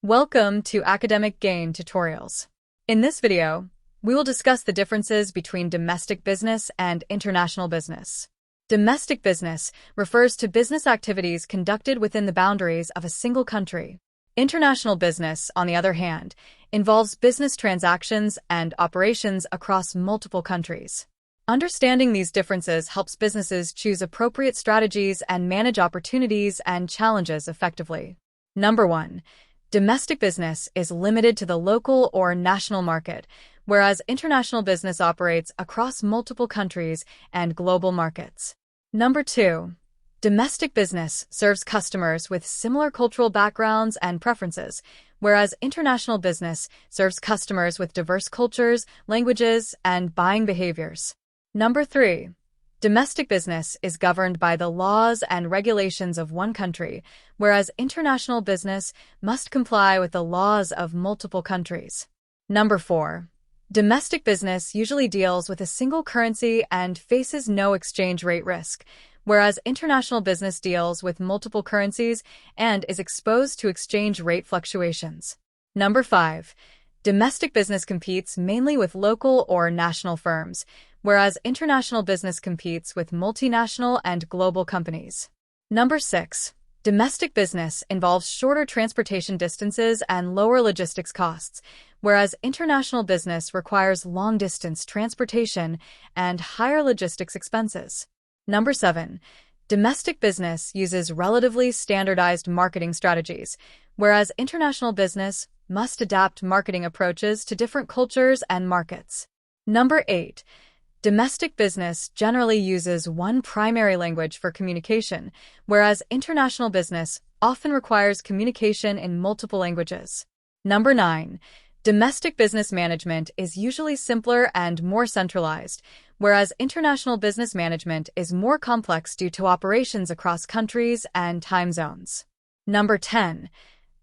Welcome to Academic Gain Tutorials. In this video, we will discuss the differences between domestic business and international business. Domestic business refers to business activities conducted within the boundaries of a single country. International business, on the other hand, involves business transactions and operations across multiple countries. Understanding these differences helps businesses choose appropriate strategies and manage opportunities and challenges effectively. Number 1. Domestic business is limited to the local or national market, whereas international business operates across multiple countries and global markets. Number 2. Domestic business serves customers with similar cultural backgrounds and preferences, whereas international business serves customers with diverse cultures, languages, and buying behaviors. Number 3. Domestic business is governed by the laws and regulations of one country, whereas international business must comply with the laws of multiple countries. Number 4. Domestic business usually deals with a single currency and faces no exchange rate risk, whereas international business deals with multiple currencies and is exposed to exchange rate fluctuations. Number 5. Domestic business competes mainly with local or national firms, whereas international business competes with multinational and global companies. Number 6. Domestic business involves shorter transportation distances and lower logistics costs, whereas international business requires long-distance transportation and higher logistics expenses. Number 7. Domestic business uses relatively standardized marketing strategies, whereas international business must adapt marketing approaches to different cultures and markets. Number 8. Domestic business generally uses one primary language for communication, whereas international business often requires communication in multiple languages. Number 9. Domestic business management is usually simpler and more centralized, whereas international business management is more complex due to operations across countries and time zones. Number 10.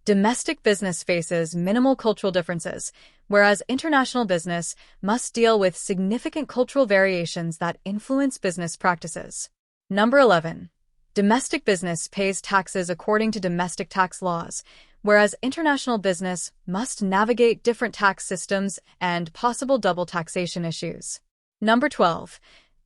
Domestic business faces minimal cultural differences, whereas international business must deal with significant cultural variations that influence business practices. Number 11. Domestic business pays taxes according to domestic tax laws, whereas international business must navigate different tax systems and possible double taxation issues. Number 12.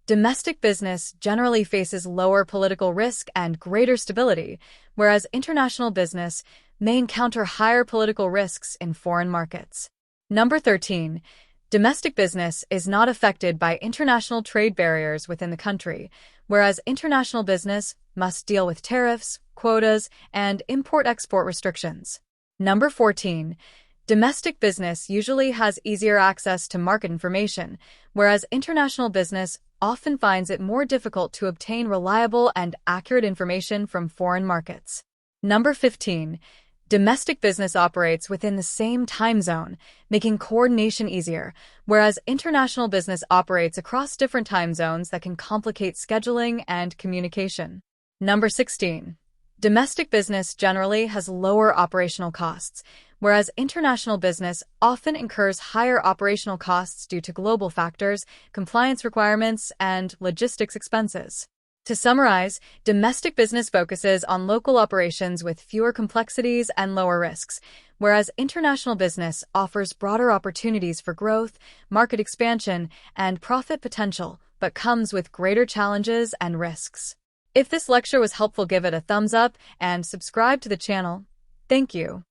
Domestic business generally faces lower political risk and greater stability, whereas international business may encounter higher political risks in foreign markets. Number 13. Domestic business is not affected by international trade barriers within the country, whereas international business must deal with tariffs, quotas, and import-export restrictions. Number 14. Domestic business usually has easier access to market information, whereas international business often finds it more difficult to obtain reliable and accurate information from foreign markets. Number 15. Domestic business operates within the same time zone, making coordination easier, whereas international business operates across different time zones that can complicate scheduling and communication. Number 16. Domestic business generally has lower operational costs, whereas international business often incurs higher operational costs due to global factors, compliance requirements, and logistics expenses. To summarize, domestic business focuses on local operations with fewer complexities and lower risks, whereas international business offers broader opportunities for growth, market expansion, and profit potential, but comes with greater challenges and risks. If this lecture was helpful, give it a thumbs up and subscribe to the channel. Thank you.